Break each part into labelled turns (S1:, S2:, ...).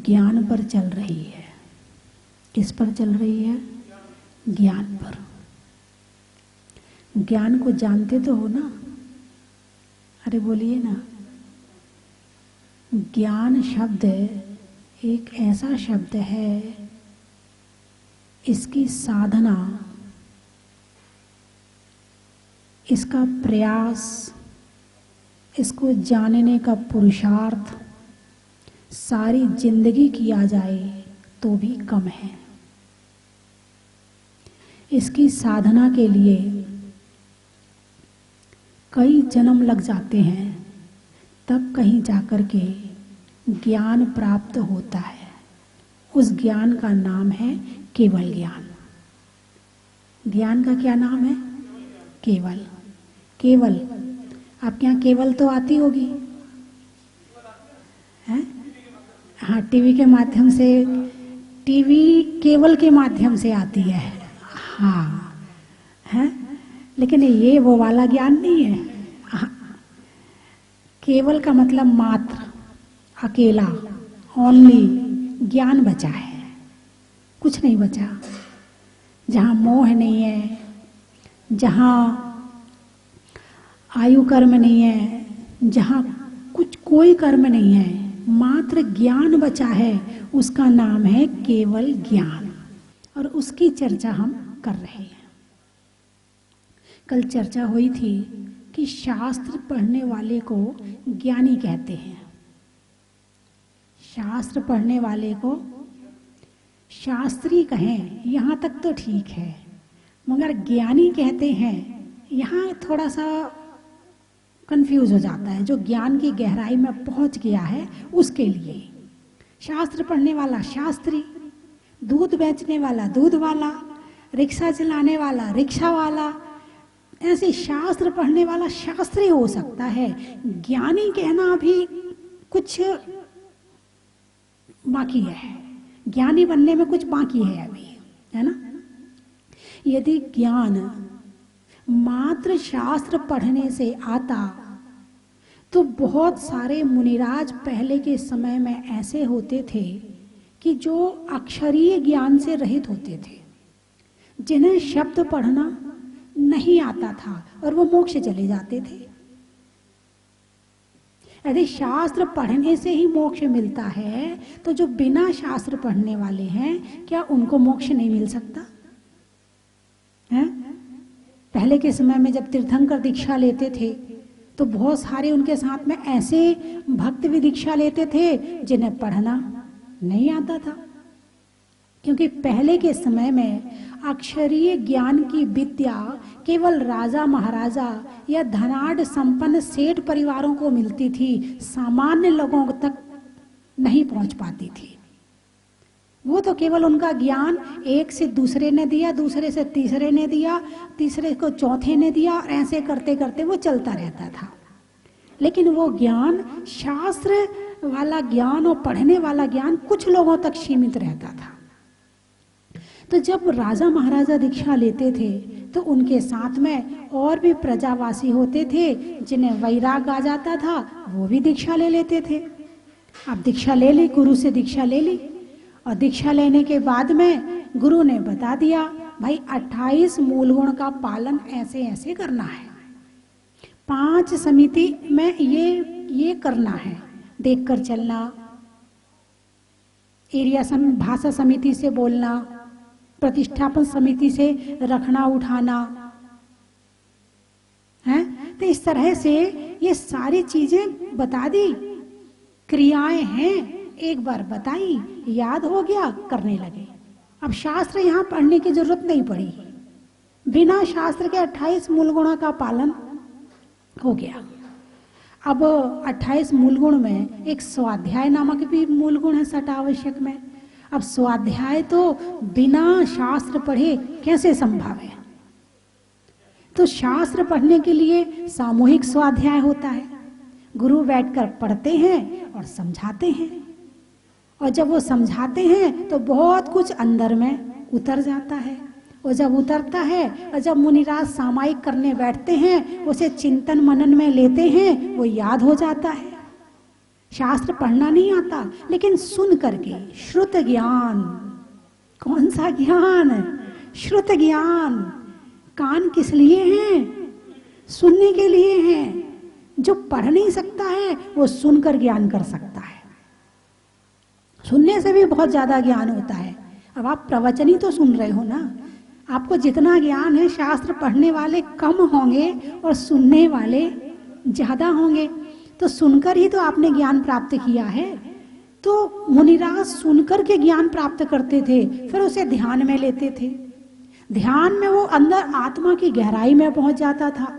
S1: ज्ञान पर चल रही है। किस पर चल रही है? ज्ञान पर। ज्ञान को जानते तो हो ना? अरे बोलिए ना। ज्ञान शब्द एक ऐसा शब्द है, इसकी साधना, इसका प्रयास, इसको जानने का पुरुषार्थ सारी जिंदगी किया जाए तो भी कम है। इसकी साधना के लिए कई जन्म लग जाते हैं, तब कहीं जाकर के ज्ञान प्राप्त होता है। उस ज्ञान का नाम है केवल ज्ञान। ज्ञान का क्या नाम है? केवल। केवल आपके यहाँ केवल तो आती होगी हैं? हाँ, टीवी के माध्यम से, टीवी केवल के माध्यम से आती है। हाँ है, लेकिन ये वो वाला ज्ञान नहीं है। हाँ, केवल का मतलब मात्र, अकेला, ओनली ज्ञान बचा है, कुछ नहीं बचा। जहाँ मोह नहीं है, जहाँ आयु कर्म नहीं है, जहाँ कुछ कोई कर्म नहीं है, मात्र ज्ञान बचा है, उसका नाम है केवल ज्ञान। और उसकी चर्चा हम कर रहे हैं। कल चर्चा हुई थी कि शास्त्र पढ़ने वाले को ज्ञानी कहते हैं। शास्त्र पढ़ने वाले को शास्त्री कहें, यहाँ तक तो ठीक है, मगर ज्ञानी कहते हैं, यहाँ थोड़ा सा कंफ्यूज हो जाता है। जो ज्ञान की गहराई में पहुंच गया है उसके लिए शास्त्र पढ़ने वाला शास्त्री, दूध बेचने वाला दूध वाला, रिक्शा चलाने वाला रिक्शा वाला, ऐसे शास्त्र पढ़ने वाला शास्त्री हो सकता है। ज्ञानी कहना भी कुछ बाकी है, ज्ञानी बनने में कुछ बाकी है अभी, है ना। यदि ज्ञान मात्र शास्त्र पढ़ने से आता तो बहुत सारे मुनिराज पहले के समय में ऐसे होते थे कि जो अक्षरीय ज्ञान से रहित होते थे, जिन्हें शब्द पढ़ना नहीं आता था और वो मोक्ष चले जाते थे। यदि शास्त्र पढ़ने से ही मोक्ष मिलता है तो जो बिना शास्त्र पढ़ने वाले हैं, क्या उनको मोक्ष नहीं मिल सकता है? पहले के समय में जब तीर्थंकर दीक्षा लेते थे तो बहुत सारे उनके साथ में ऐसे भक्त भी दीक्षा लेते थे जिन्हें पढ़ना नहीं आता था, क्योंकि पहले के समय में अक्षरीय ज्ञान की विद्या केवल राजा महाराजा या धनाढ़ संपन्न सेठ परिवारों को मिलती थी, सामान्य लोगों तक नहीं पहुंच पाती थी। वो तो केवल उनका ज्ञान एक से दूसरे ने दिया, दूसरे से तीसरे ने दिया, तीसरे को चौथे ने दिया, और ऐसे करते करते वो चलता रहता था। लेकिन वो ज्ञान, शास्त्र वाला ज्ञान और पढ़ने वाला ज्ञान कुछ लोगों तक सीमित रहता था। तो जब राजा महाराजा दीक्षा लेते थे तो उनके साथ में और भी प्रजावासी होते थे जिन्हें वैराग आ जाता था, वो भी दीक्षा ले लेते थे। अब दीक्षा ले ली, गुरु से दीक्षा ले ली, और दीक्षा लेने के बाद में गुरु ने बता दिया, भाई 28 मूल गुण का पालन ऐसे ऐसे करना है, 5 समिति में ये करना है, देखकर चलना, एरिया भाषा समिति से बोलना, प्रतिष्ठापन समिति से रखना उठाना है। तो इस तरह से ये सारी चीजें बता दी, क्रियाएं हैं, एक बार बताई, याद हो गया, करने लगे। अब शास्त्र यहाँ पढ़ने की जरूरत नहीं पड़ी, बिना शास्त्र के 28 मूल गुणों का पालन हो गया। अब 28 मूल गुण में एक स्वाध्याय नामक भी मूल गुण है सटावश्यक में। अब स्वाध्याय तो बिना शास्त्र पढ़े कैसे संभव है? तो शास्त्र पढ़ने के लिए सामूहिक स्वाध्याय होता है, गुरु बैठकर पढ़ते हैं और समझाते हैं, और जब वो समझाते हैं तो बहुत कुछ अंदर में उतर जाता है, और जब उतरता है और जब मुनिराज सामायिक करने बैठते हैं, उसे चिंतन मनन में लेते हैं, वो याद हो जाता है। शास्त्र पढ़ना नहीं आता, लेकिन सुन करके श्रुत ज्ञान। कौन सा ज्ञान? श्रुत ज्ञान। कान किस लिए हैं? सुनने के लिए हैं। जो पढ़ नहीं सकता है वो सुनकर ज्ञान कर सकता है। सुनने से भी बहुत ज्यादा ज्ञान होता है। अब आप प्रवचन ही तो सुन रहे हो ना, आपको जितना ज्ञान है, शास्त्र पढ़ने वाले कम होंगे और सुनने वाले ज्यादा होंगे। तो सुनकर ही तो आपने ज्ञान प्राप्त किया है। तो मुनिराज सुनकर के ज्ञान प्राप्त करते थे, फिर उसे ध्यान में लेते थे। ध्यान में वो अंदर आत्मा की गहराई में पहुंच जाता था।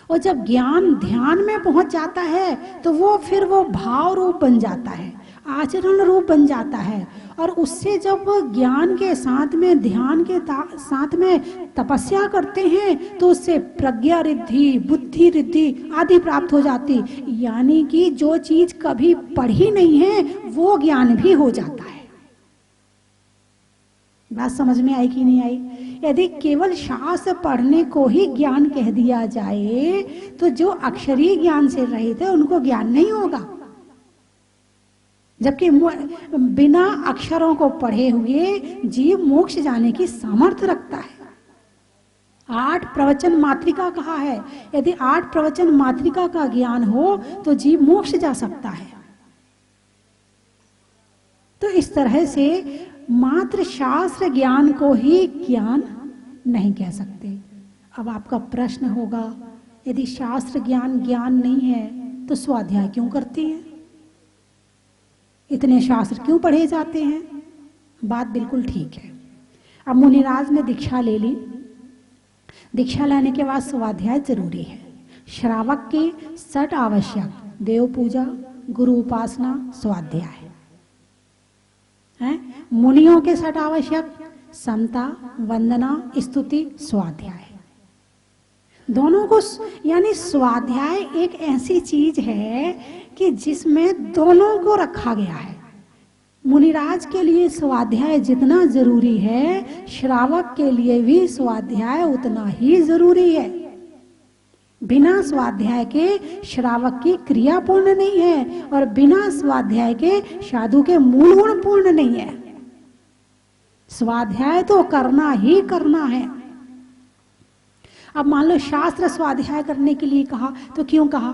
S1: और जब ज्ञान ध्यान में पहुंच जाता है तो वो फिर वो भाव रूप बन जाता है, आचरण रूप बन जाता है। और उससे जब ज्ञान के साथ में, ध्यान के साथ में तपस्या करते हैं तो उससे प्रज्ञा रिद्धि, बुद्धि रिद्धि आदि प्राप्त हो जाती। यानी कि जो चीज कभी पढ़ी नहीं है वो ज्ञान भी हो जाता है। बात समझ में आई कि नहीं आई? यदि केवल शास्त्र पढ़ने को ही ज्ञान कह दिया जाए तो जो अक्षरीय ज्ञान से रहित है उनको ज्ञान नहीं होगा। जबकि बिना अक्षरों को पढ़े हुए जीव मोक्ष जाने की सामर्थ्य रखता है। 8 प्रवचन मातृका कहा है। यदि 8 प्रवचन मातृका का ज्ञान हो तो जीव मोक्ष जा सकता है। तो इस तरह से मात्र शास्त्र ज्ञान को ही ज्ञान नहीं कह सकते। अब आपका प्रश्न होगा, यदि शास्त्र ज्ञान ज्ञान नहीं है तो स्वाध्याय क्यों करती है? इतने शास्त्र क्यों पढ़े जाते हैं? बात बिल्कुल ठीक है। अब मुनिराज ने दीक्षा ले ली। दीक्षा लेने के बाद स्वाध्याय जरूरी है। श्रावक के 6 आवश्यक, देव पूजा, गुरु उपासना, स्वाध्याय है। मुनियों के 6 आवश्यक, समता, वंदना, स्तुति, स्वाध्याय। दोनों को, यानी स्वाध्याय एक ऐसी चीज है कि जिसमें दोनों को रखा गया है। मुनिराज के लिए स्वाध्याय जितना जरूरी है, श्रावक के लिए भी स्वाध्याय उतना ही जरूरी है। बिना स्वाध्याय के श्रावक की क्रिया पूर्ण नहीं है और बिना स्वाध्याय के साधु के मूल गुण पूर्ण नहीं है। स्वाध्याय तो करना ही करना है। अब मान लो शास्त्र स्वाध्याय करने के लिए कहा तो क्यों कहा?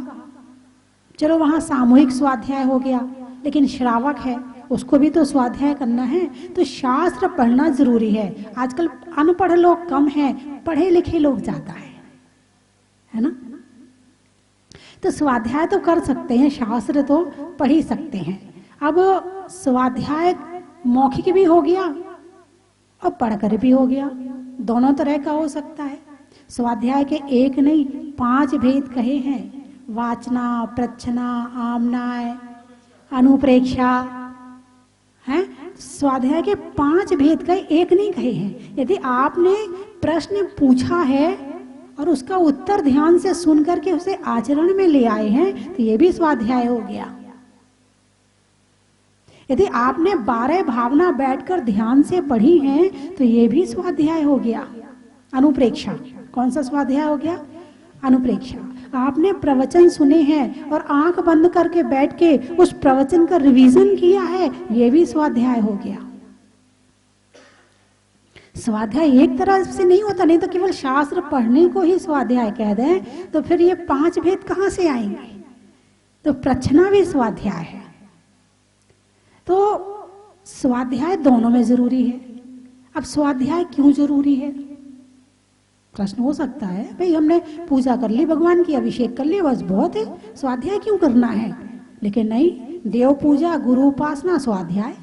S1: चलो वहां सामूहिक स्वाध्याय हो गया, लेकिन श्रावक है उसको भी तो स्वाध्याय करना है। तो शास्त्र पढ़ना जरूरी है। आजकल अनपढ़ लोग कम हैं, पढ़े लिखे लोग ज्यादा है ना? तो स्वाध्याय तो कर सकते हैं, शास्त्र तो पढ़ ही सकते हैं। अब स्वाध्याय मौखिक भी हो गया और पढ़कर भी हो गया, दोनों तरह का हो सकता है। स्वाध्याय के 1 नहीं 5 भेद कहे हैं। वाचना, प्रच्छना, आमनाय, अनुप्रेक्षा है। स्वाध्याय के 5 भेद का 1 नहीं कहे हैं। यदि आपने प्रश्न पूछा है और उसका उत्तर ध्यान से सुन करके उसे आचरण में ले आए हैं तो ये भी स्वाध्याय हो गया। यदि आपने 12 भावना बैठकर ध्यान से पढ़ी हैं तो ये भी स्वाध्याय हो गया। अनुप्रेक्षा, कौन सा स्वाध्याय हो गया? अनुप्रेक्षा। आपने प्रवचन सुने हैं और आंख बंद करके बैठ के उस प्रवचन का रिवीजन किया है, ये भी स्वाध्याय हो गया। स्वाध्याय एक तरह से नहीं होता, नहीं तो केवल शास्त्र पढ़ने को ही स्वाध्याय कह दें तो फिर ये 5 भेद कहां से आएंगे? तो प्रच्छना भी स्वाध्याय है। तो स्वाध्याय दोनों में जरूरी है। अब स्वाध्याय क्यों जरूरी है? प्रश्न हो सकता है, भाई हमने पूजा कर ली, भगवान की अभिषेक कर लिया, बस बहुत है, स्वाध्याय क्यों करना है? लेकिन नहीं, देव पूजा, गुरु उपासना, स्वाध्याय,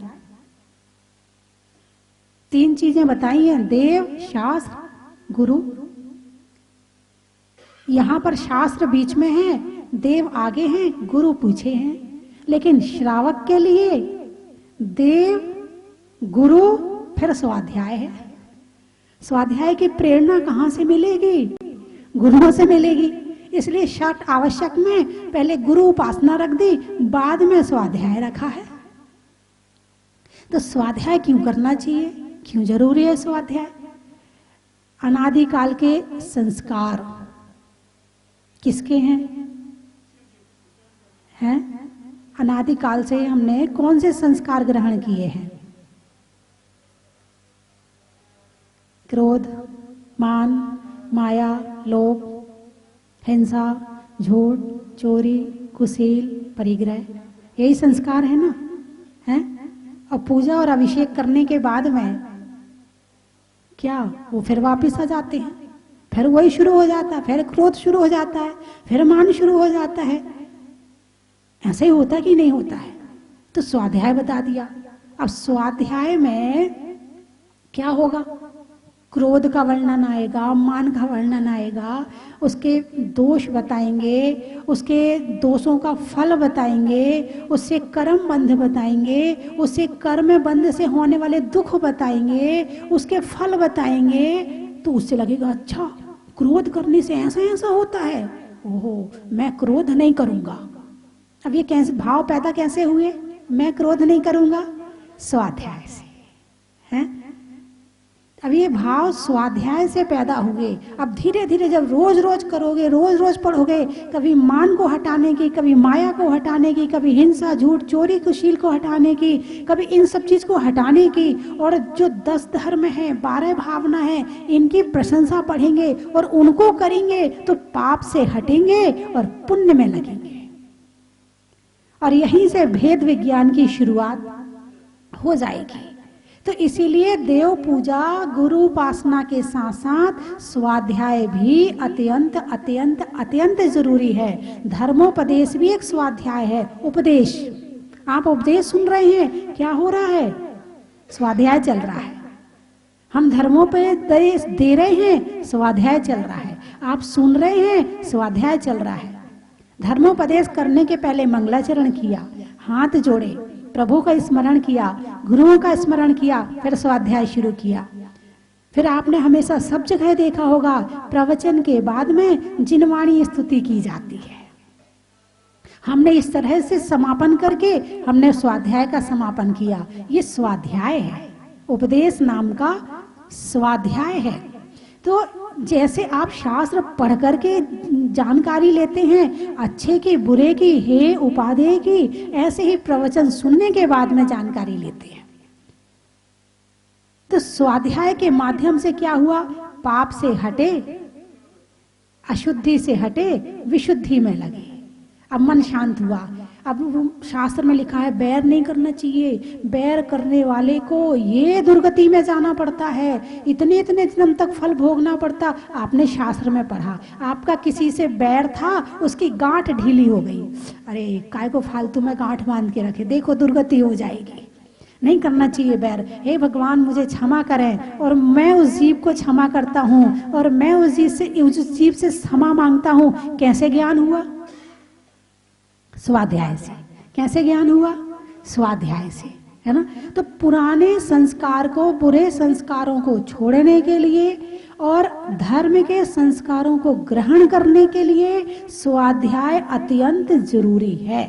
S1: 3 चीजें बताई हैं। देव, शास्त्र, गुरु। यहां पर शास्त्र बीच में है, देव आगे हैं, गुरु पीछे हैं। लेकिन श्रावक के लिए देव, गुरु, फिर स्वाध्याय है। स्वाध्याय की प्रेरणा कहां से मिलेगी? गुरुओं से मिलेगी। इसलिए 6 आवश्यक में पहले गुरु उपासना रख दी, बाद में स्वाध्याय रखा है। तो स्वाध्याय क्यों करना चाहिए? क्यों जरूरी है स्वाध्याय? अनादिकाल के संस्कार किसके हैं? अनादिकाल से हमने कौन से संस्कार ग्रहण किए हैं? क्रोध, मान, माया, लोभ, हिंसा, झूठ, चोरी, कुशील, परिग्रह, यही संस्कार है ना? है? और पूजा और अभिषेक करने के बाद में क्या वो फिर वापस आ जाते हैं, फिर वही शुरू हो जाता है, फिर क्रोध शुरू हो जाता है, फिर मान शुरू हो जाता है। ऐसा ही होता कि नहीं होता है? तो स्वाध्याय बता दिया। अब स्वाध्याय में क्या होगा? क्रोध का वर्णन आएगा, मान का वर्णन आएगा, उसके दोष बताएंगे, उसके दोषों का फल बताएंगे, उससे कर्म बंध बताएंगे, उससे कर्म बंध से होने वाले दुख बताएंगे, उसके फल बताएंगे। तो उससे लगेगा अच्छा, क्रोध करने से ऐसा ऐसा होता है, ओहो मैं क्रोध नहीं करूंगा। अब ये कैसे भाव पैदा कैसे हुए? मैं क्रोध नहीं करूंगा, स्वाध्याय से। हैं? अब ये भाव स्वाध्याय से पैदा हुए। अब धीरे धीरे जब रोज रोज करोगे, रोज रोज पढ़ोगे, कभी मान को हटाने की, कभी माया को हटाने की, कभी हिंसा, झूठ, चोरी, कुशील को हटाने की, कभी इन सब चीज को हटाने की, और जो 10 धर्म है, 12 भावना है, इनकी प्रशंसा पढ़ेंगे और उनको करेंगे तो पाप से हटेंगे और पुण्य में लगेंगे। और यहीं से भेद विज्ञान की शुरुआत हो जाएगी। तो इसीलिए देव पूजा, गुरु उपासना के साथ साथ स्वाध्याय भी अत्यंत अत्यंत अत्यंत जरूरी है। धर्मोपदेश भी एक स्वाध्याय है। उपदेश, आप उपदेश सुन रहे हैं, क्या हो रहा है? स्वाध्याय चल रहा है। हम धर्मोपदेश दे रहे हैं, स्वाध्याय चल रहा है। आप सुन रहे हैं, स्वाध्याय चल रहा है। धर्मोपदेश करने के पहले मंगलाचरण किया, हाथ जोड़े, प्रभु का स्मरण किया, गुरुओं का स्मरण किया, फिर स्वाध्याय शुरू किया। फिर आपने हमेशा सब जगह देखा होगा, प्रवचन के बाद में जिनवाणी स्तुति की जाती है। हमने इस तरह से समापन करके हमने स्वाध्याय का समापन किया। ये स्वाध्याय है, उपदेश नाम का स्वाध्याय है। तो जैसे आप शास्त्र पढ़ करके जानकारी लेते हैं, अच्छे की, बुरे की, हे उपादेय की, ऐसे ही प्रवचन सुनने के बाद में जानकारी लेते हैं। तो स्वाध्याय के माध्यम से क्या हुआ? पाप से हटे, अशुद्धि से हटे, विशुद्धि में लगे। अब मन शांत हुआ। अब शास्त्र में लिखा है बैर नहीं करना चाहिए, बैर करने वाले को ये दुर्गति में जाना पड़ता है, इतने इतने जन्म तक फल भोगना पड़ता। आपने शास्त्र में पढ़ा, आपका किसी से बैर था, उसकी गांठ ढीली हो गई, अरे काय को फालतू में गांठ बांध के रखे, देखो दुर्गति हो जाएगी, नहीं करना चाहिए बैर। हे भगवान मुझे क्षमा करें, और मैं उस जीव को क्षमा करता हूँ, और मैं उस जीव से क्षमा मांगता हूँ। कैसे ज्ञान हुआ? स्वाध्याय से। कैसे ज्ञान हुआ? स्वाध्याय से, है ना? तो पुराने संस्कार को, बुरे संस्कारों को छोड़ने के लिए और धर्म के संस्कारों को ग्रहण करने के लिए स्वाध्याय अत्यंत जरूरी है।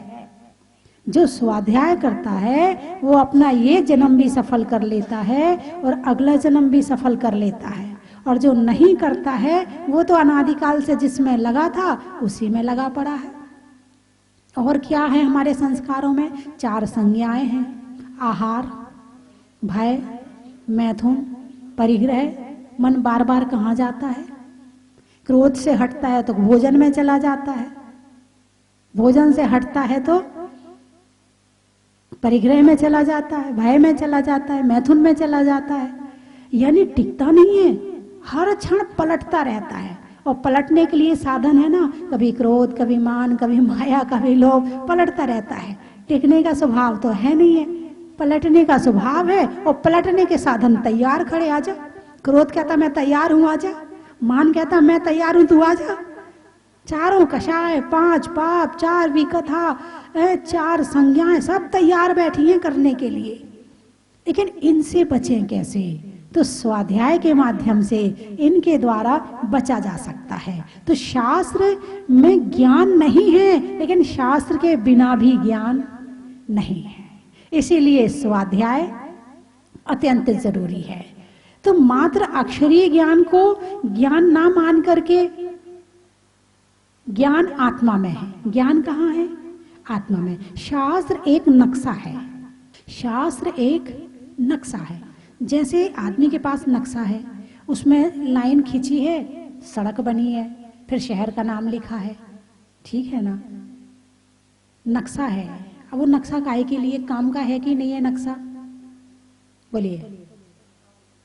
S1: जो स्वाध्याय करता है वो अपना ये जन्म भी सफल कर लेता है और अगला जन्म भी सफल कर लेता है, और जो नहीं करता है वो तो अनादिकाल से जिसमें लगा था उसी में लगा पड़ा है। और क्या है हमारे संस्कारों में? 4 संज्ञाएं हैं: आहार, भय, मैथुन, परिग्रह। मन बार बार कहाँ जाता है? क्रोध से हटता है तो भोजन में चला जाता है, भोजन से हटता है तो परिग्रह में चला जाता है, भय में चला जाता है, मैथुन में चला जाता है। यानी टिकता नहीं है, हर क्षण पलटता रहता है। और पलटने के लिए साधन है ना, कभी क्रोध, कभी मान, कभी माया, कभी लोभ, पलटता रहता है। टिकने का स्वभाव तो है नहीं है, पलटने का स्वभाव है। और पलटने के साधन तैयार खड़े, आजा। क्रोध कहता मैं तैयार हूं, आजा। मान कहता मैं तैयार हूं, तू आजा। 4 कषाय, 5 पाप, 4 विकथा, 4 संज्ञाएं, सब तैयार बैठी हैं करने के लिए। लेकिन इनसे बचें कैसे? तो स्वाध्याय के माध्यम से इनके द्वारा बचा जा सकता है। तो शास्त्र में ज्ञान नहीं है, लेकिन शास्त्र के बिना भी ज्ञान नहीं है। इसीलिए स्वाध्याय अत्यंत जरूरी है। तो मात्र अक्षरीय ज्ञान को ज्ञान ना मान करके, ज्ञान आत्मा में है। ज्ञान कहाँ है? आत्मा में। शास्त्र एक नक्शा है, शास्त्र एक नक्शा है। जैसे आदमी के पास नक्शा है, उसमें लाइन खींची है, सड़क बनी है, फिर शहर का नाम लिखा है, ठीक है ना, नक्शा है। अब वो नक्शा काहे के लिए, काम का है कि नहीं है नक्शा, बोलिए,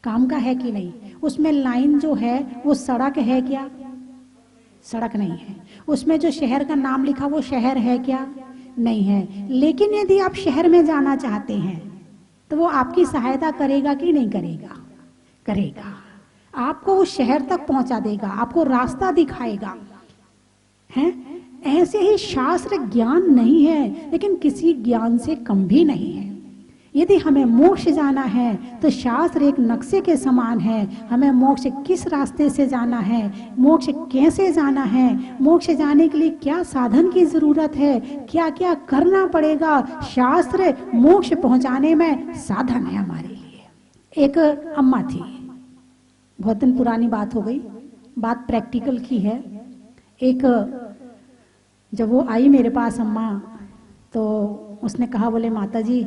S1: काम का है कि नहीं। उसमें लाइन जो है वो सड़क है क्या, सड़क नहीं है। उसमें जो शहर का नाम लिखा वो शहर है क्या, नहीं है। लेकिन यदि आप शहर में जाना चाहते हैं तो वो आपकी सहायता करेगा कि नहीं करेगा, करेगा। आपको उस शहर तक पहुंचा देगा, आपको रास्ता दिखाएगा, हैं। ऐसे ही शास्त्र ज्ञान नहीं है, लेकिन किसी ज्ञान से कम भी नहीं है। यदि हमें मोक्ष जाना है तो शास्त्र एक नक्शे के समान है। हमें मोक्ष किस रास्ते से जाना है, मोक्ष कैसे जाना है, मोक्ष जाने के लिए क्या साधन की जरूरत है, क्या क्या करना पड़ेगा, शास्त्र मोक्ष पहुंचाने में साधन है हमारे लिए। एक अम्मा थी, बहुत दिन पुरानी बात हो गई, बात प्रैक्टिकल की है। एक जब वो आई मेरे पास अम्मा, तो उसने कहा, बोले माता जी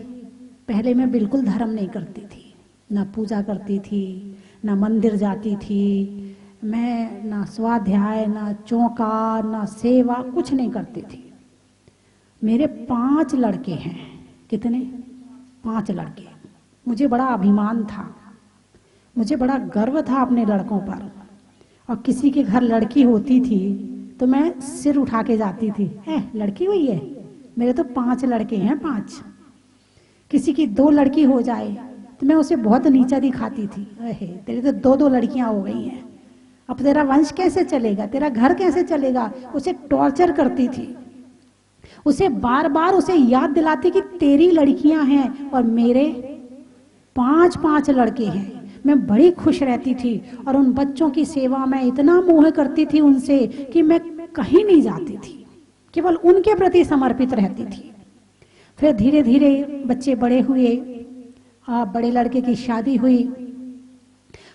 S1: पहले मैं बिल्कुल धर्म नहीं करती थी, ना पूजा करती थी, ना मंदिर जाती थी, मैं ना स्वाध्याय, ना चौका, ना सेवा, कुछ नहीं करती थी। मेरे 5 लड़के हैं। कितने? 5 लड़के। मुझे बड़ा अभिमान था, मुझे बड़ा गर्व था अपने लड़कों पर। और किसी के घर लड़की होती थी तो मैं सिर उठा के जाती थी, लड़की हुई है, मेरे तो 5 लड़के हैं, 5। किसी की 2 लड़की हो जाए तो मैं उसे बहुत नीचा दिखाती थी, तेरी तो 2-2 लड़कियां हो गई हैं, अब तेरा वंश कैसे चलेगा, तेरा घर कैसे चलेगा। उसे टॉर्चर करती थी, उसे बार बार उसे याद दिलाती कि तेरी लड़कियां हैं और मेरे 5-5 लड़के हैं। मैं बड़ी खुश रहती थी और उन बच्चों की सेवा में इतना मोह करती थी उनसे कि मैं कहीं नहीं जाती थी, केवल उनके प्रति समर्पित रहती थी। फिर धीरे धीरे बच्चे बड़े हुए, बड़े लड़के की शादी हुई।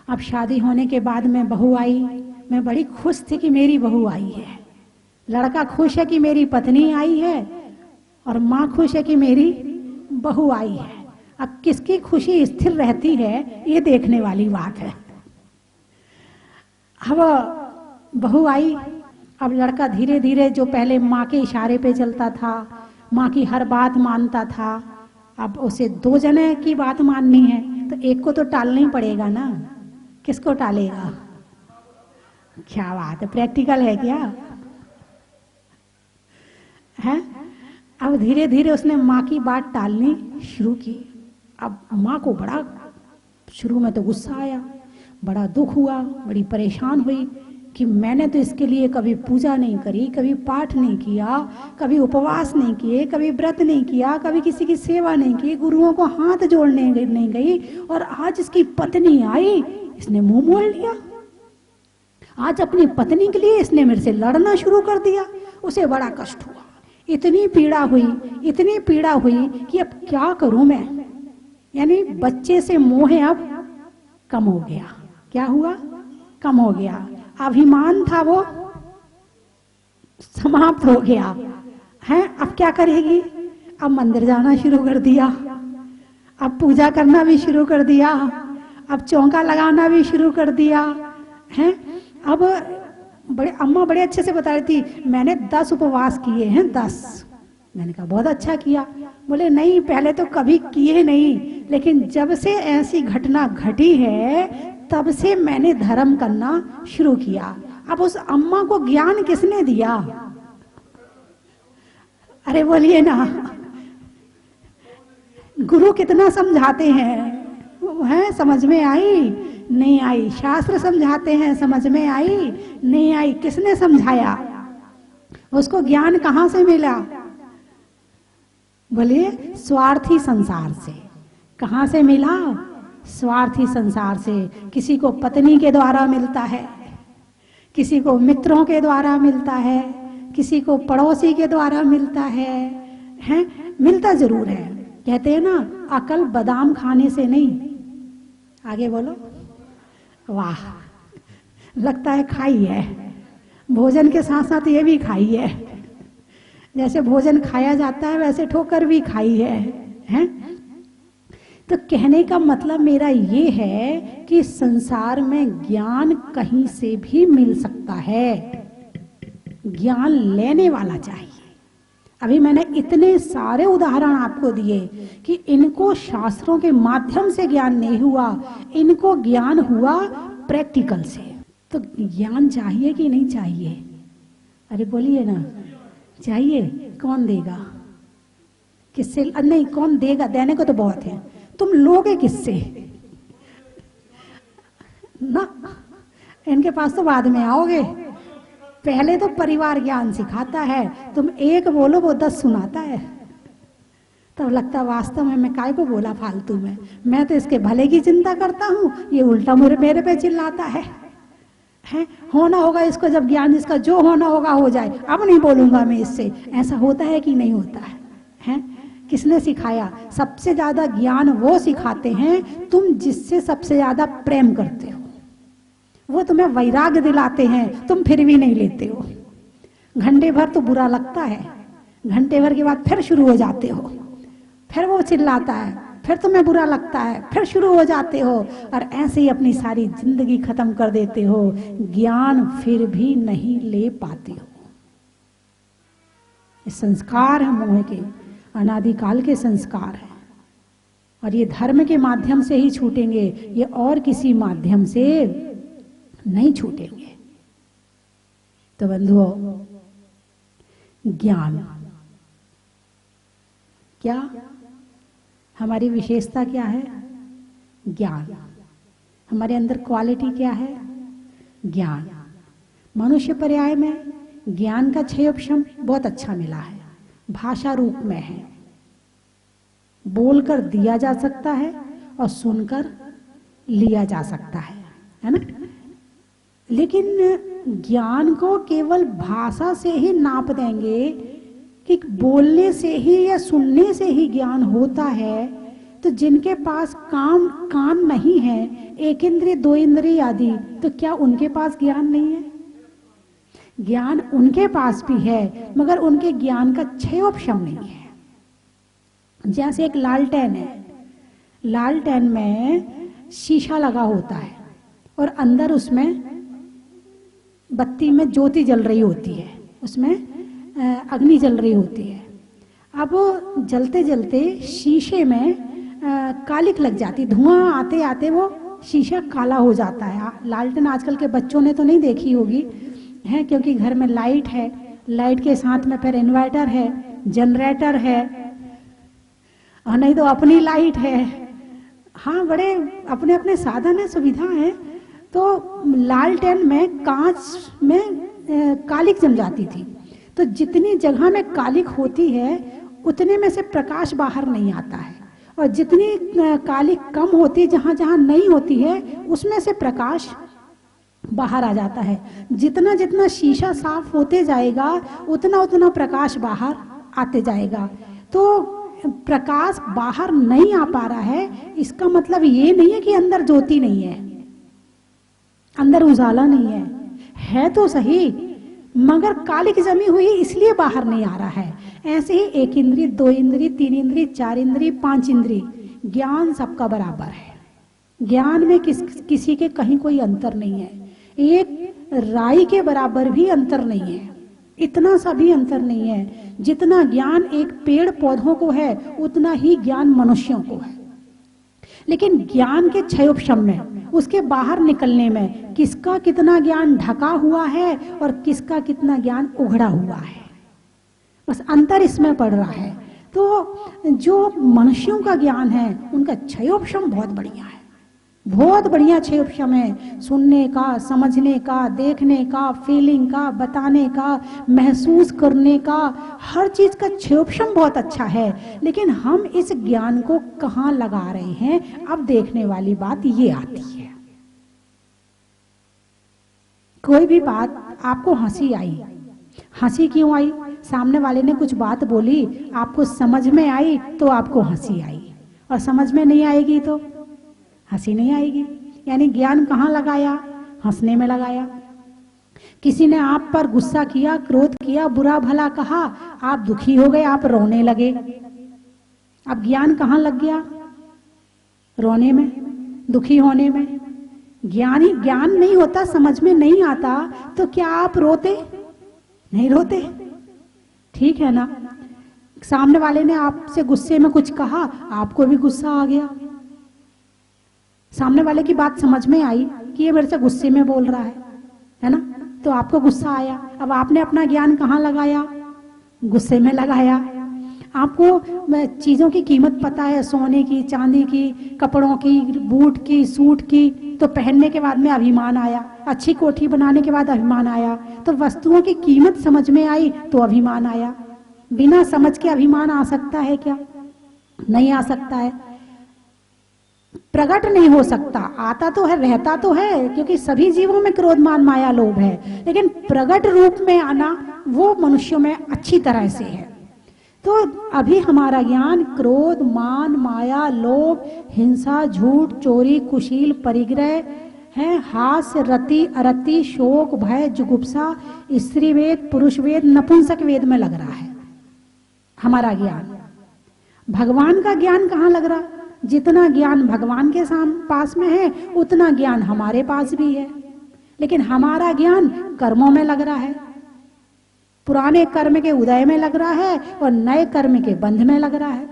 S1: अब शादी होने के बाद में बहू आई, मैं बड़ी खुश थी कि मेरी बहू आई है। लड़का खुश है कि मेरी पत्नी आई है और माँ खुश है कि मेरी बहू आई है। अब किसकी खुशी स्थिर रहती है ये देखने वाली बात है। अब बहू आई, अब लड़का धीरे धीरे जो पहले माँ के इशारे पे चलता था, माँ की हर बात मानता था, अब उसे 2 जने की बात माननी है तो एक को तो टालना ही पड़ेगा ना। किसको टालेगा? क्या बात है, प्रैक्टिकल है क्या है। अब धीरे धीरे उसने माँ की बात टालनी शुरू की। अब माँ को बड़ा शुरू में तो गुस्सा आया, बड़ा दुख हुआ, बड़ी परेशान हुई कि मैंने तो इसके लिए कभी पूजा नहीं करी, कभी पाठ नहीं किया, कभी उपवास नहीं किए, कभी व्रत नहीं किया, कभी किसी की सेवा नहीं की, गुरुओं को हाथ जोड़ने नहीं गई, और आज इसकी पत्नी आई, इसने मुंह मोड़ लिया। आज अपनी पत्नी के लिए इसने मेरे से लड़ना शुरू कर दिया। उसे बड़ा कष्ट हुआ, इतनी पीड़ा हुई, इतनी पीड़ा हुई कि अब क्या करूं मैं। यानी बच्चे से मोह अब कम हो गया। क्या हुआ? कम हो गया। अभिमान था वो समाप्त हो गया है। अब क्या करेगी? अब मंदिर जाना शुरू कर दिया, अब पूजा करना भी शुरू कर दिया, अब चौका लगाना भी शुरू कर दिया है। अब अम्मा बड़े अच्छे से बता रही थी, मैंने 10 उपवास किए हैं, 10। मैंने कहा बहुत अच्छा किया। बोले नहीं, पहले तो कभी किए नहीं, लेकिन जब से ऐसी घटना घटी है तब से मैंने धर्म करना शुरू किया। अब उस अम्मा को ज्ञान किसने दिया? अरे बोलिए ना, गुरु कितना समझाते हैं, समझ में आई? नहीं आई। शास्त्र समझाते हैं, समझ में आई? नहीं आई। किसने समझाया? उसको ज्ञान कहां से मिला? बोलिए, स्वार्थी संसार से। कहां से मिला? स्वार्थी संसार से। किसी को पत्नी के द्वारा मिलता है, किसी को मित्रों के द्वारा मिलता है, किसी को पड़ोसी के द्वारा मिलता है, मिलता जरूर है। कहते हैं ना, अकल बादाम खाने से नहीं। आगे बोलो। वाह, लगता है खाई है, भोजन के साथ साथ ये भी खाई है। जैसे भोजन खाया जाता है वैसे ठोकर भी खाई है, हैं? तो कहने का मतलब मेरा ये है कि संसार में ज्ञान कहीं से भी मिल सकता है, ज्ञान लेने वाला चाहिए। अभी मैंने इतने सारे उदाहरण आपको दिए कि इनको शास्त्रों के माध्यम से ज्ञान नहीं हुआ, इनको ज्ञान हुआ प्रैक्टिकल से। तो ज्ञान चाहिए कि नहीं चाहिए? अरे बोलिए ना, चाहिए। कौन देगा? किससे? नहीं, कौन देगा? देने को तो बहुत है, तुम लोगे किससे ना? इनके पास तो बाद में आओगे, पहले तो परिवार ज्ञान सिखाता है। तुम एक बोलो वो 10 सुनाता है। तो लगता वास्तव में मैं काय को बोला फालतू में, मैं तो इसके भले की चिंता करता हूँ, ये उल्टा मेरे पे चिल्लाता है। होना होगा इसको जब ज्ञान, इसका जो होना होगा हो जाए, अब नहीं बोलूंगा मैं इससे। ऐसा होता है कि नहीं होता है? किसने सिखाया? सबसे ज्यादा ज्ञान वो सिखाते हैं तुम जिससे सबसे ज्यादा प्रेम करते हो। वो तुम्हें वैराग्य दिलाते हैं, तुम फिर भी नहीं लेते हो। घंटे भर तो बुरा लगता है, घंटे भर के बाद फिर शुरू हो जाते हो, फिर वो चिल्लाता है, फिर तुम्हें बुरा लगता है, फिर शुरू हो जाते हो, और ऐसे ही अपनी सारी जिंदगी खत्म कर देते हो। ज्ञान फिर भी नहीं ले पाते हो। ये संस्कार है मोह के, अनादिकाल के संस्कार है, और ये धर्म के माध्यम से ही छूटेंगे, ये और किसी माध्यम से नहीं छूटेंगे। तो बंधुओं, ज्ञान क्या, हमारी विशेषता क्या है? ज्ञान। हमारे अंदर क्वालिटी क्या है? ज्ञान। मनुष्य पर्याय में ज्ञान का 6 ऑप्शन बहुत अच्छा मिला है, भाषा रूप में है। बोलकर दिया जा सकता है और सुनकर लिया जा सकता है ना? लेकिन ज्ञान को केवल भाषा से ही नाप देंगे कि बोलने से ही या सुनने से ही ज्ञान होता है, तो जिनके पास कान नहीं है, 1 इंद्रिय 2 इंद्रिय आदि, तो क्या उनके पास ज्ञान नहीं है? ज्ञान उनके पास भी है, मगर उनके ज्ञान का 6 ऑप्शन नहीं है। जैसे एक लालटेन है, लालटेन में शीशा लगा होता है और अंदर उसमें बत्ती में ज्योति जल रही होती है, उसमें अग्नि जल रही होती है। अब जलते जलते शीशे में कालिक लग जाती, धुआं आते आते वो शीशा काला हो जाता है। लालटेन आजकल के बच्चों ने तो नहीं देखी होगी, है, क्योंकि घर में लाइट है, लाइट के साथ में फिर इन्वर्टर है, जनरेटर है, और नहीं तो अपनी लाइट है। हाँ, बड़े अपने अपने साधन है, सुविधा है। तो लालटेन में कांच में कालिक जम जाती थी, तो जितनी जगह में कालिक होती है उतने में से प्रकाश बाहर नहीं आता है, और जितनी कालिक कम होती, जहां जहां नहीं होती है, उसमें से प्रकाश बाहर आ जाता है। जितना जितना शीशा साफ होते जाएगा उतना उतना प्रकाश बाहर आते जाएगा। तो प्रकाश बाहर नहीं आ पा रहा है, इसका मतलब ये नहीं है कि अंदर ज्योति नहीं है, अंदर उजाला नहीं है तो सही, मगर कालिक जमी हुई इसलिए बाहर नहीं आ रहा है। ऐसे ही 1 इंद्रिय 2 इंद्रिय 3 इंद्रिय 4 इंद्रिय 5 इंद्रिय, ज्ञान सबका बराबर है। ज्ञान में किसी के कहीं कोई अंतर नहीं है, एक राई के बराबर भी अंतर नहीं है, इतना सा भी अंतर नहीं है। जितना ज्ञान एक पेड़ पौधों को है उतना ही ज्ञान मनुष्यों को है। लेकिन ज्ञान के 6 ऑप्शन में, उसके बाहर निकलने में, किसका कितना ज्ञान ढका हुआ है और किसका कितना ज्ञान उघड़ा हुआ है, बस अंतर इसमें पड़ रहा है। तो जो मनुष्यों का ज्ञान है उनका 6 ऑप्शन बहुत बढ़िया है, बहुत बढ़िया 6 ऑप्शन है। सुनने का, समझने का, देखने का, फीलिंग का, बताने का, महसूस करने का, हर चीज का 6 ऑप्शन बहुत अच्छा है। लेकिन हम इस ज्ञान को कहाँ लगा रहे हैं, अब देखने वाली बात ये आती है। कोई भी बात आपको हंसी आई, हंसी क्यों आई? सामने वाले ने कुछ बात बोली, आपको समझ में आई तो आपको हंसी आई, और समझ में नहीं आएगी तो हंसी नहीं आएगी। यानी ज्ञान कहाँ लगाया? हंसने में लगाया। किसी ने आप पर गुस्सा किया, क्रोध किया, बुरा भला कहा, आप दुखी हो गए, आप रोने लगे। अब ज्ञान कहाँ लग गया? रोने में, दुखी होने में। ज्ञान ही ज्ञान नहीं होता, समझ में नहीं आता तो क्या आप रोते? नहीं रोते। ठीक है ना? सामने वाले ने आपसे गुस्से में कुछ कहा, आपको भी गुस्सा आ गया। सामने वाले की बात समझ में आई कि ये मेरे से गुस्से में बोल रहा है ना? तो आपको गुस्सा आया। अब आपने अपना ज्ञान कहाँ लगाया? गुस्से में लगाया। आपको चीजों की कीमत पता है, सोने की, चांदी की, कपड़ों की, बूट की, सूट की, तो पहनने के बाद में अभिमान आया। अच्छी कोठी बनाने के बाद अभिमान आया। तो वस्तुओं की कीमत समझ में आई तो अभिमान आया। बिना समझ के अभिमान आ सकता है क्या? नहीं आ सकता है। प्रकट नहीं हो सकता, आता तो है, रहता तो है, क्योंकि सभी जीवों में क्रोध मान माया लोभ है, लेकिन प्रकट रूप में आना वो मनुष्यों में अच्छी तरह से है। तो अभी हमारा ज्ञान क्रोध, मान, माया, लोभ, हिंसा, झूठ, चोरी, कुशील, परिग्रह है, हास्य, रति, अरति, शोक, भय, जुगुप्सा, स्त्री वेद, पुरुष वेद, नपुंसक वेद में लग रहा है हमारा ज्ञान। भगवान का ज्ञान कहाँ लग रहा? जितना ज्ञान भगवान के पास में है उतना ज्ञान हमारे पास भी है, लेकिन हमारा ज्ञान कर्मों में लग रहा है। पुराने कर्म के उदय में लग रहा है और नए कर्म के बंध में लग रहा है।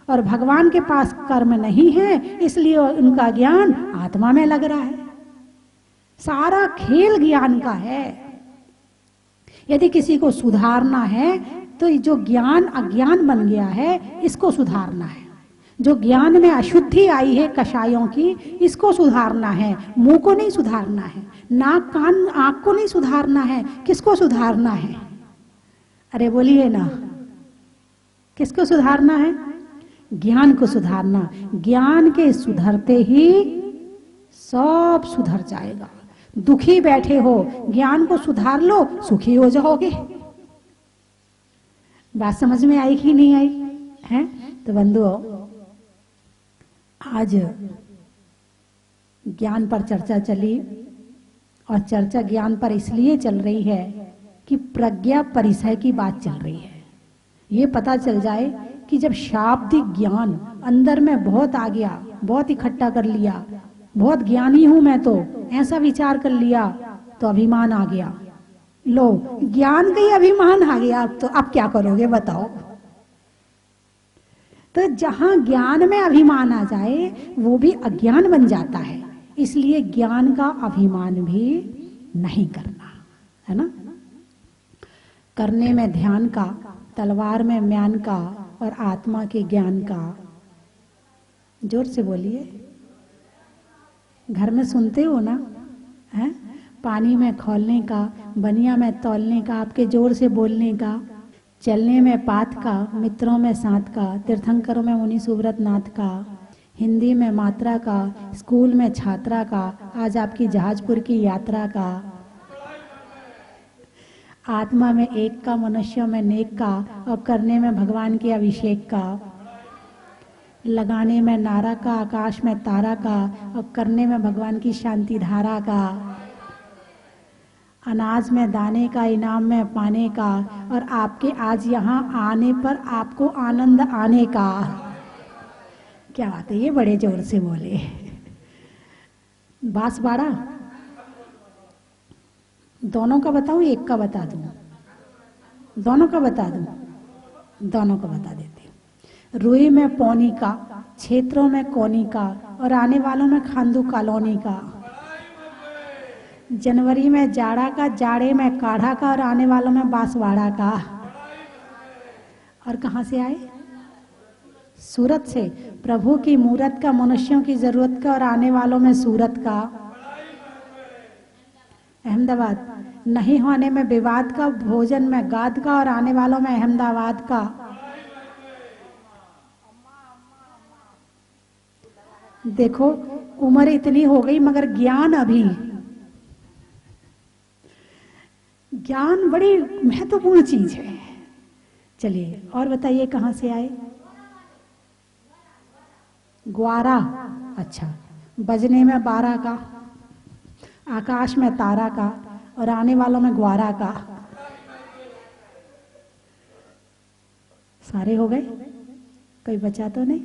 S1: और भगवान के पास कर्म नहीं है, इसलिए उनका ज्ञान आत्मा में लग रहा है। सारा खेल ज्ञान का है। यदि किसी को सुधारना है तो जो ज्ञान अज्ञान बन गया है इसको सुधारना है। जो ज्ञान में अशुद्धि आई है कषायों की, इसको सुधारना है। मुंह को नहीं सुधारना है, नाक कान आंख को नहीं सुधारना है। किसको सुधारना है? अरे बोलिए ना, किसको सुधारना है? ज्ञान को सुधारना। ज्ञान के सुधरते ही सब सुधर जाएगा। दुखी बैठे हो, ज्ञान को सुधार लो, सुखी हो जाओगे। बात समझ में आई कि नहीं आई है? तो बंधुओं, आज ज्ञान पर चर्चा चली, और चर्चा ज्ञान पर इसलिए चल रही है कि प्रज्ञा परिसय की बात चल रही है। ये पता चल जाए कि जब शाब्दिक ज्ञान अंदर में बहुत आ गया, बहुत इकट्ठा कर लिया, बहुत ज्ञानी हूं मैं, तो ऐसा विचार कर लिया, तो अभिमान आ गया। लो, ज्ञान का ही अभिमान आ गया, तो अब क्या करोगे बताओ? तो जहां ज्ञान में अभिमान आ जाए वो भी अज्ञान बन जाता है। इसलिए ज्ञान का अभिमान भी नहीं करना है ना। करने में ध्यान का, तलवार में म्यान का, और आत्मा के ज्ञान का। जोर से बोलिए, घर में सुनते हो ना? है पानी में खोलने का, बनिया में तौलने का, आपके जोर से बोलने का, चलने में पात का, मित्रों में साथ का, तीर्थंकरों में मुनि सुव्रत नाथ का, हिंदी में मात्रा का, स्कूल में छात्रा का, आज आपकी जहाजपुर की यात्रा का, आत्मा में एक का, मनुष्यों में नेक का, और करने में भगवान के अभिषेक का, लगाने में नारा का, आकाश में तारा का, और करने में भगवान की शांति धारा का, अनाज में दाने का, इनाम में पाने का, और आपके आज यहाँ आने पर आपको आनंद आने का। क्या बात है, ये बड़े जोर से बोले। बांस बाड़ा दोनों का बताऊं, एक का बता दूं? दोनों का बता दूं? दोनों का बता देते। रुई में पौनी का, क्षेत्रों में कोनी का, और आने वालों में खांदू कॉलोनी का। जनवरी में जाड़ा का, जाड़े में काढ़ा का, और आने वालों में बांसवाड़ा का। और कहाँ से आए? सूरत से। प्रभु की मूरत का, मनुष्यों की जरूरत का, और आने वालों में सूरत का। अहमदाबाद। नहीं होने में विवाद का, भोजन में गाद का, और आने वालों में अहमदाबाद का। देखो, उम्र इतनी हो गई मगर ज्ञान अभी। ज्ञान बड़ी महत्वपूर्ण चीज है। चलिए और बताइए, कहां से आए? ग्वारा। अच्छा, बजने में 12 का, आकाश में तारा का, और आने वालों में ग्वारा का। सारे हो गए, कोई बचा तो नहीं?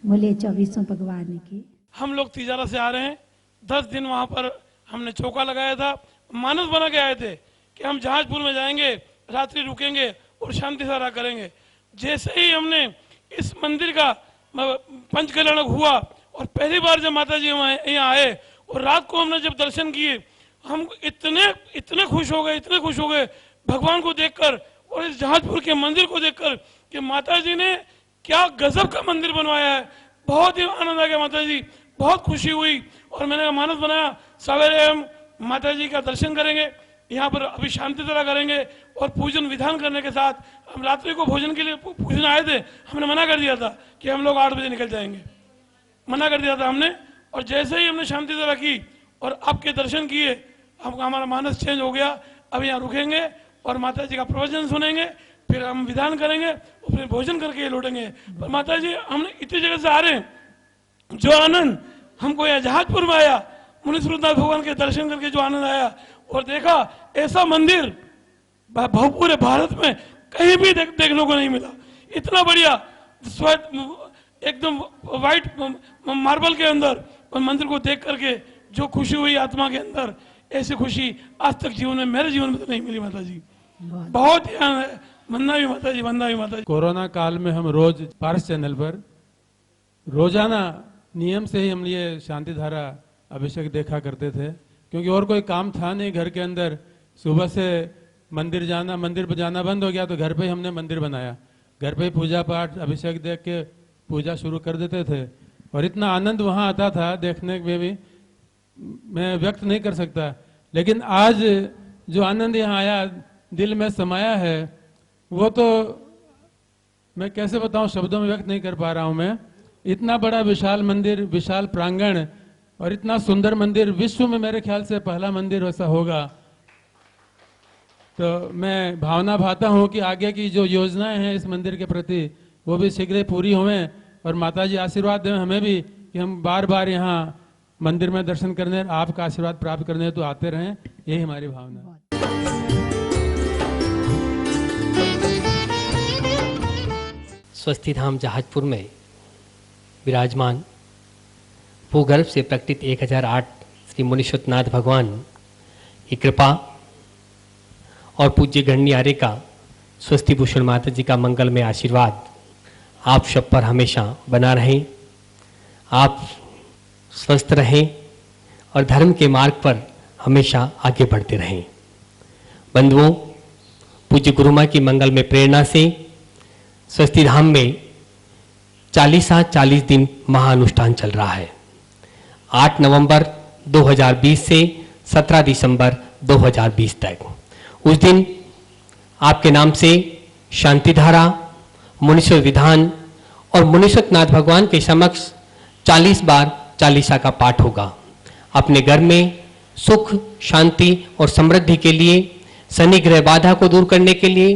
S1: बोलिए 24 भगवान की।
S2: हम लोग तिजारा से आ रहे हैं, 10 दिन वहां पर हमने चौका लगाया था, मानस बना के आए थे कि हम जहाजपुर में जाएंगे, रात्रि रुकेंगे और शांति सारा करेंगे। जैसे ही हमने इस मंदिर का पंच कल्याण हुआ और पहली बार जब माता जी यहाँ आए और रात को हमने जब दर्शन किए, हम इतने खुश हो गए, इतने खुश हो गए भगवान को देखकर और इस जहाजपुर के मंदिर को देखकर कि माता जी ने क्या गजब का मंदिर बनवाया है। बहुत ही आनंद आ गया माता जी, बहुत खुशी हुई। और मैंने मानस बनाया सवेरे हम माता जी का दर्शन करेंगे, यहाँ पर अभी शांति तरह करेंगे और पूजन विधान करने के साथ हम रात्रि को भोजन के लिए पूजन आए थे। हमने मना कर दिया था कि हम लोग 8 बजे निकल जाएंगे, मना कर दिया था हमने। और जैसे ही हमने शांति तरह की और आपके दर्शन किए, हम हमारा मानस चेंज हो गया। अब यहाँ रुकेंगे और माता जी का प्रवचन सुनेंगे, फिर हम विधान करेंगे और फिर भोजन करके लौटेंगे। पर माता जी हमने इतनी जगह से आ रहे हैं, जो आनंद हमको यहाँ जहाजपुर में आया, मुनीश्वरनाथ भगवान के दर्शन करके जो आनंद आया और देखा ऐसा मंदिर पूरे भारत में कहीं भी देखने को नहीं मिला। इतना बढ़िया एकदम वाइट मार्बल के अंदर मंदिर को देख करके जो खुशी हुई आत्मा के अंदर, ऐसी खुशी आज तक जीवन में, मेरे जीवन में तो नहीं मिली माता जी। बहुत वंदना भी माता जी, वंदना भी माता जी।
S3: कोरोना काल में हम रोज पारस चैनल पर रोजाना नियम से ही हम ये शांति धारा अभिषेक देखा करते थे, क्योंकि और कोई काम था नहीं घर के अंदर। सुबह से मंदिर जाना बंद हो गया तो घर पे ही हमने मंदिर बनाया, घर पे ही पूजा पाठ अभिषेक देख के पूजा शुरू कर देते थे। और इतना आनंद वहाँ आता था देखने में भी मैं व्यक्त नहीं कर सकता। लेकिन आज जो आनंद यहाँ आया, दिल में समाया है, वो तो मैं कैसे बताऊं, शब्दों में व्यक्त नहीं कर पा रहा हूं मैं। इतना बड़ा विशाल मंदिर, विशाल प्रांगण और इतना सुंदर मंदिर, विश्व में मेरे ख्याल से पहला मंदिर वैसा होगा। तो मैं भावना भाता हूं कि आगे की जो योजनाएं हैं इस मंदिर के प्रति वो भी शीघ्र पूरी हों और माता जी आशीर्वाद दें हमें भी कि हम बार बार यहाँ मंदिर में दर्शन करने, आपका आशीर्वाद प्राप्त करने तो आते रहें, यही हमारी भावना है।
S4: स्वस्ति धाम जहाजपुर में विराजमान भूगर्भ से प्रकटित 1008 श्री मुनीश्वरनाथ भगवान की कृपा और पूज्य गणनी आर्य का स्वस्ति भूषण माता जी का मंगल में आशीर्वाद आप सब पर हमेशा बना रहे। आप स्वस्थ रहें और धर्म के मार्ग पर हमेशा आगे बढ़ते रहें। बंधुओं, पूज्य गुरु माँ की मंगल में प्रेरणा से स्वस्ति धाम में 40 दिन महाअनुष्ठान चल रहा है। 8 नवंबर 2020 से 17 दिसंबर 2020 तक। उस दिन आपके नाम से शांति धारा, मुनीश्वर विधान और मुनीश्वरनाथ भगवान के समक्ष 40 बार चालीसा का पाठ होगा। अपने घर में सुख, शांति और समृद्धि के लिए, शनि ग्रह बाधा को दूर करने के लिए,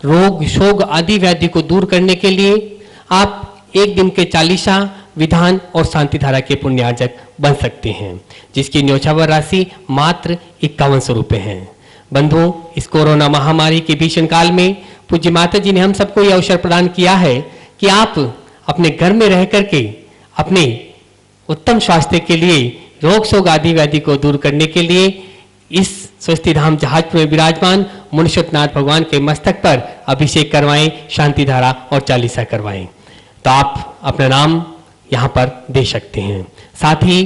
S4: रोग शोग आदि व्याधि को दूर करने के लिए आप एक दिन के चालीसा, विधान और शांति धारा के पुण्यार्जक बन सकते हैं, जिसकी न्योछावर राशि मात्र 5100 रुपये है। बंधुओं, इस कोरोना महामारी के भीषण काल में पूज्य माता जी ने हम सबको यह अवसर प्रदान किया है कि आप अपने घर में रह करके अपने उत्तम स्वास्थ्य के लिए, रोग शोग आदि व्याधि को दूर करने के लिए इस स्वस्ति धाम जहाजपुर में विराजमान मुनीश्वरनाथ भगवान के मस्तक पर अभिषेक करवाएं, शांति धारा और चालीसा करवाएं। तो आप अपना नाम यहाँ पर दे सकते हैं। साथ ही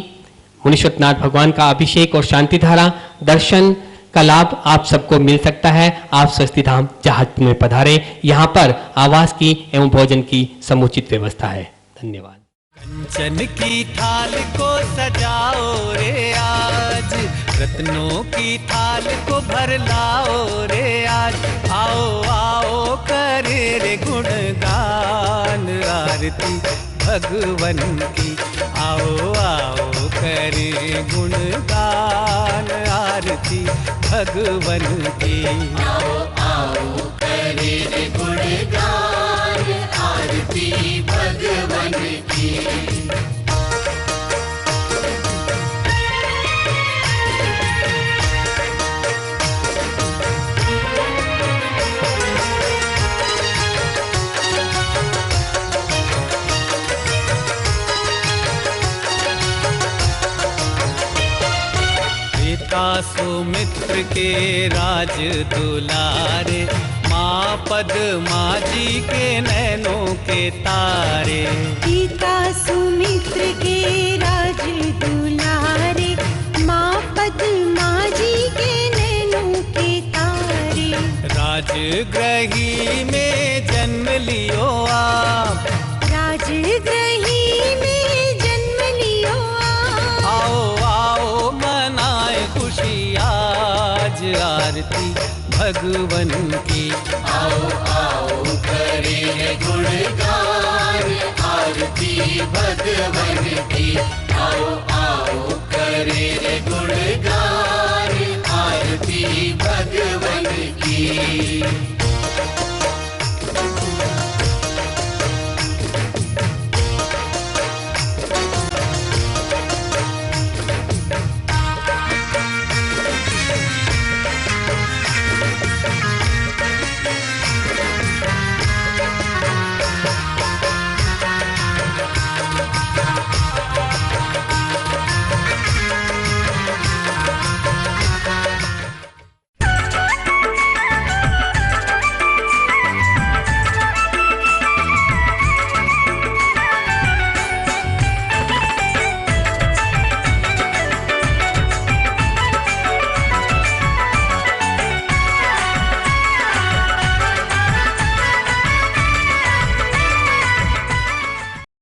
S4: मुनीश्वरनाथ भगवान का अभिषेक और शांति धारा दर्शन का लाभ आप सबको मिल सकता है। आप स्वस्ति धाम जहाजपुर में पधारें। यहाँ पर आवास की एवं भोजन की समुचित व्यवस्था है। धन्यवाद।
S5: कंचन की थाल को सजाओ रे आज, रत्नों की थाल को भर लाओ रे आज। आओ आओ करे रे गुणगान आरती भगवन की। आओ आओ करे गुणगान आरती भगवन की। आओ आओ करे रे गुणगान आरती भगवन की। पिता सुमित्र के राज दुलारे, माँ पद्मा जी के नैनों के तारे।
S6: पिता सुमित्र के राज दुलारे, माँ पद्मा जी के नैनों के तारे।
S5: राजगृही में जन्म लियो आप,
S6: राजगृही में जन्म लियो आप।
S5: आओ आओ मनाए खुशी आज आरती भगवन की।
S7: आओ आओ करें गुणगान आरती भगवन की।